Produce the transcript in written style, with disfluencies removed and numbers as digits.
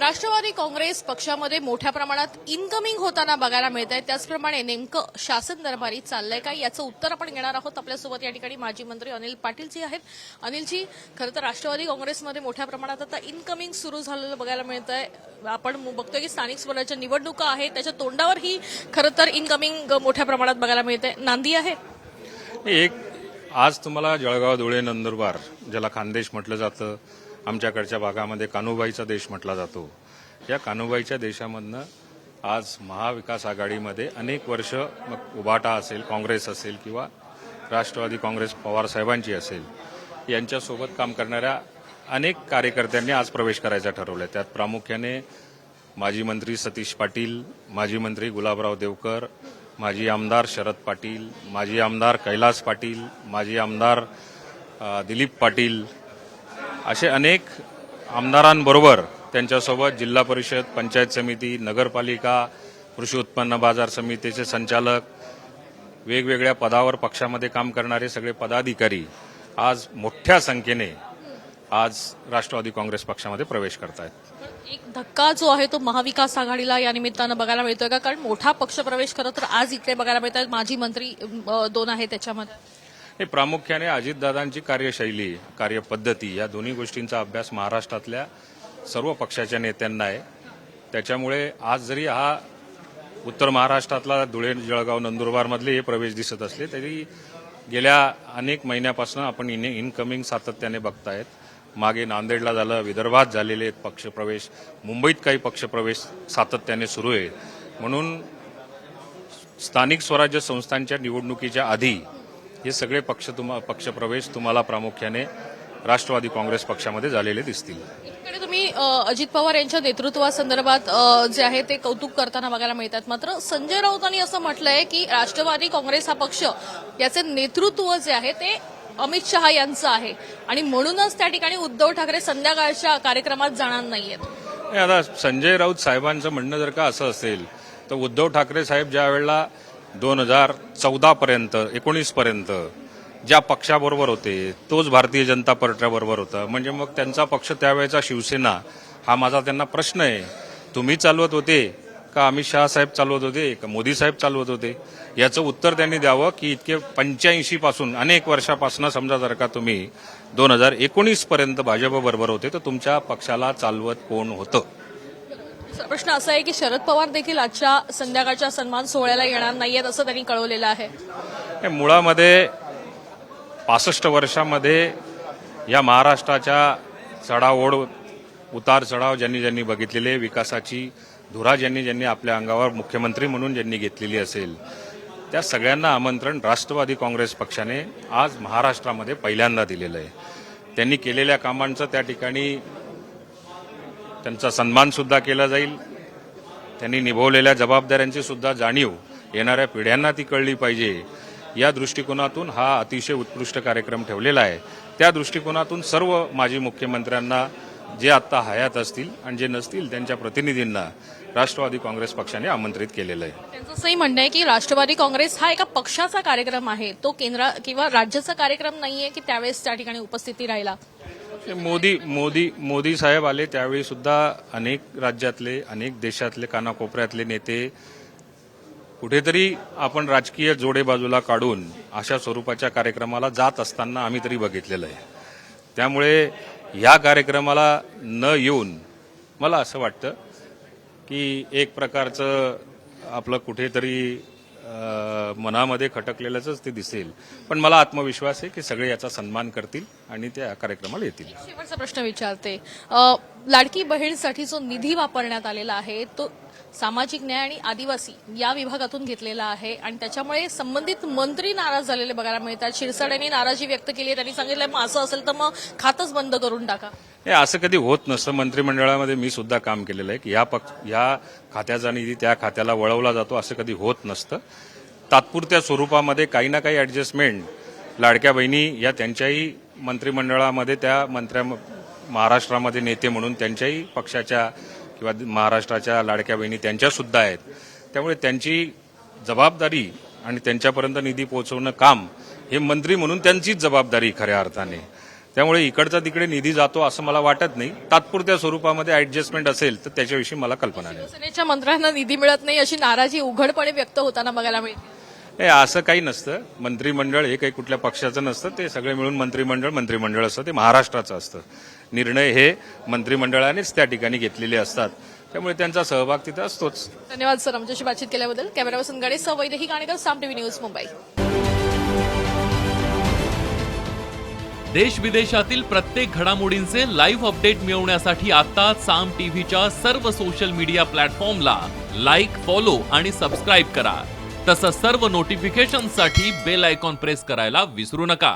राष्ट्रवादी काँग्रेस पक्षामध्ये मोठ्या प्रमाणात इनकमिंग होताना बघायला मिळत आहे। त्याचप्रमाणे नेमकं शासन दरबारी चाललंय का याचं उत्तर आपण घेणार आहोत। आपल्यासोबत या ठिकाणी माजी मंत्री अनिल पाटील जी आहेत। अनिलजी, खरं तर राष्ट्रवादी काँग्रेसमध्ये मोठ्या प्रमाणात आता इनकमिंग सुरू झालेलं बघायला मिळत आहे। आपण बघतोय की स्थानिक स्वराज्य निवडणुका आहेत, त्याच्या तोंडावर ही खरं तर इनकमिंग मोठ्या प्रमाणात बघायला मिळते। नांदी आहे एक आज तुम्हाला जळगाव, धुळे, नंदुरबार, ज्याला खानदेश म्हटलं जातं, आमच्याकडच्या भागामध्ये कान्हूबाईचा देश म्हटला जातो, या कान्हूबाईच्या देशामधनं आज महाविकास आघाडीमध्ये अनेक वर्ष मग उभाटा असेल, काँग्रेस असेल किंवा राष्ट्रवादी काँग्रेस पवार साहेबांची असेल, यांच्यासोबत काम करणाऱ्या अनेक कार्यकर्त्यांनी आज प्रवेश करायचा ठरवलं। त्यात प्रामुख्याने माजी मंत्री सतीश पाटील, माजी मंत्री गुलाबराव देवकर, माजी आमदार शरद पाटील, माजी आमदार कैलास पाटील, माजी आमदार दिलीप पाटील, असे अनेक आमदारांबरोबर त्यांच्यासोबत जिल्हा परिषद, पंचायत समिती, नगरपालिका, कृषी उत्पन्न बाजार समितीचे संचालक, वेगवेगळ्या पदावर पक्षामध्ये काम करणारे सगळे पदाधिकारी आज मोठ्या संख्येने आज राष्ट्रवादी काँग्रेस पक्षामध्ये प्रवेश करतायत। एक धक्का जो आहे तो महाविकास आघाडीला या निमित्तानं बघायला मिळतोय का? कारण मोठा पक्ष प्रवेश खरं तर आज इकडे बघायला मिळत आहे। माजी मंत्री दोन आहे त्याच्यामध्ये हे प्रामुख्याने अजितदादांची कार्यशैली, कार्यपद्धती या दोन्ही गोष्टींचा अभ्यास महाराष्ट्रातल्या सर्व पक्षाच्या नेत्यांना आहे। त्याच्यामुळे आज जरी हा उत्तर महाराष्ट्रातला धुळे, जळगाव, नंदुरबारमधले हे प्रवेश दिसत असले तरी गेल्या अनेक महिन्यापासून आपण इनकमिंग सातत्याने बघतायत। मागे नांदेडला झालं, विदर्भात झालेले पक्षप्रवेश, मुंबईत काही पक्षप्रवेश सातत्याने सुरू आहे। म्हणून स्थानिक स्वराज्य संस्थांच्या निवडणुकीच्या आधी हे सगळे पक्षप्रवेश तुम्हाला प्रामुख्याने राष्ट्रवादी काँग्रेस पक्षामध्ये झालेले दिसतील। एकीकडे तुम्ही अजित पवार यांच्या नेतृत्वासंदर्भात जे आहे ते कौतुक करताना बघायला मिळतात, मात्र संजय राऊतांनी असं म्हटलंय की राष्ट्रवादी काँग्रेस हा पक्ष याचे नेतृत्व जे आहे ते अमित शहा यांचं आहे आणि म्हणूनच त्या ठिकाणी उद्धव ठाकरे संध्याकाळच्या कार्यक्रमात जाणार नाहीयेत। आता संजय राऊत साहेबांचं म्हणणं जर का असं असेल तर उद्धव ठाकरे साहेब ज्या वेळेला 2014 पर्यंत 19 पर्यंत ज्या पक्षाबरोबर होते तोच भारतीय जनता पार्टीबरोबर होता, म्हणजे मग त्यांचा पक्ष त्यावेळेचा शिवसेना हा माझा त्यांना प्रश्न आहे। तुम्ही चालवत होते का अमित शहा साहेब चालवत होते का मोदी साहेब चालवत होते, याचं उत्तर त्यांनी द्यावं की इतके 85 पासून अनेक वर्षापासून समजा जर का तुम्ही 2019 पर्यंत भाजपबरोबर होते तर तुमच्या पक्षाला चालवत कोण होतं। प्रश्न असा आहे की शरद पवार देखील आजच्या संध्याकाळच्या सन्मान सोहळ्याला येणार नाहीयेत असं त्यांनी कळवलेलं आहे। मुळामध्ये 65 वर्षामध्ये या महाराष्ट्राच्या चढाओढ, उतार चढाव ज्यांनी ज्यांनी बघितलेले, विकासाची धुरा ज्यांनी ज्यांनी आपल्या अंगावर मुख्यमंत्री म्हणून ज्यांनी घेतलेली असेल, त्या सगळ्यांना आमंत्रण राष्ट्रवादी काँग्रेस पक्षाने आज महाराष्ट्रामध्ये पहिल्यांदा दिलेलं आहे। त्यांनी केलेल्या कामांचं त्या ठिकाणी त्यांचा सन्मान सुद्धा केला जाईल। त्यांनी निभवलेल्या जबाबदाऱ्यांची सुद्धा जाणीव येणाऱ्या पिढ्यांना ती कळली पाहिजे, या दृष्टिकोनातून हा अतिशय उत्कृष्ट कार्यक्रम ठेवलेला आहे। त्या दृष्टिकोनातून सर्व माजी मुख्यमंत्र्यांना, जे आता हयात असतील आणि जे नसतील त्यांच्या प्रतिनिधींना राष्ट्रवादी काँग्रेस पक्षाने आमंत्रित केलेलं आहे। त्यांचं असंही म्हणणं आहे की राष्ट्रवादी काँग्रेस हा एका पक्षाचा कार्यक्रम आहे, तो केंद्र किंवा राज्याचा कार्यक्रम नाहीये की त्यावेळेस त्या ठिकाणी उपस्थिती राहिला। मोदी साहेब आले त्यावेळी सुद्धा अनेक राज्यातले, अनेक देशातले, कानाकोपऱ्यातले नेते कुठेतरी आपण राजकीय जोडे बाजूला काढून अशा स्वरूपाच्या कार्यक्रमाला जात असताना आम्ही तरी बघितलेलं आहे। त्यामुळे या कार्यक्रमाला न येऊन मला असं वाटतं की एक प्रकारचं आपलं कुठेतरी मनामध्ये खटकलेलंच ते दिसेल, पण मला आत्मविश्वास आहे की सगळे याचा सन्मान करतील आणि त्या कार्यक्रमाला येतील। शेवटचा प्रश्न विचारते, लाडकी बहीणसाठी जो निधी वापरण्यात आलेला आहे तो सामाजिक न्याय आणि आदिवासी या विभागातून घेतलेला आहे आणि त्याच्यामुळे संबंधित मंत्री नाराज झालेले बघायला मिळतात। शिरसाट नाराजी व्यक्त केली आहे, त्यांनी सांगितलं मग असं असेल तर मग खातच बंद करून टाका। हे असं कधी होत नसतं। मंत्रिमंडळामध्ये मी सुद्धा काम केलेलं आहे की या खात्याचा निधी त्या खात्याला वळवला जातो, असं कधी होत नसतं। तात्पुरत्या स्वरूपामध्ये काही ना काही ऍडजस्टमेंट लाडक्या बहिणी या त्यांच्याही मंत्रिमंडळामध्ये, त्या महाराष्ट्रामध्ये नेते म्हणून त्यांच्याही पक्षाच्या किंवा महाराष्ट्राच्या लाडक्या बहिणी त्यांच्या सुद्धा आहेत। त्यामुळे त्यांची जबाबदारी आणि त्यांच्यापर्यंत निधी पोहोचवणं काम हे मंत्री म्हणून त्यांचीच जबाबदारी खऱ्या अर्थाने। त्यामुळे इकडचा तिकडे निधी जातो असं मला वाटत नाही. तात्पुरत्या स्वरूपामध्ये ऍडजस्टमेंट असेल तर त्याच्याविषयी मला कल्पना नाही. शिवसेनेच्या मंत्र्यांना निधी मिळत नाही अशी नाराजी उघडपणे व्यक्त होताना बघायला मिळते. हे असं काही नसतं. मंत्रिमंडळ हे काही कुठल्या पक्षाचं नसतं. ते सगळे मिळून मंत्रिमंडळ असतं. ते महाराष्ट्राचं असतं. निर्णय हे मंत्रिमंडळानेच त्या ठिकाणी घेतलेले असतात. त्यामुळे त्यांचा सहभाग तिथे असतोच. धन्यवाद सर आमच्याशी बातचीत केल्याबद्दल. कॅमेरा पर्सन गणेश वैदेही गाणेकर, साम टीव्ही न्यूज, मुंबई. देश विदेशातील प्रत्येक घडामोडींचे लाईव्ह अपडेट मिळवण्यासाठी आता साम टीव्हीच्या सर्व सोशल मीडिया प्लॅटफॉर्मला लाईक, फॉलो आणि सबस्क्राईब करा. तसंच सर्व नोटिफिकेशनसाठी बेल आयकॉन प्रेस करायला विसरू नका.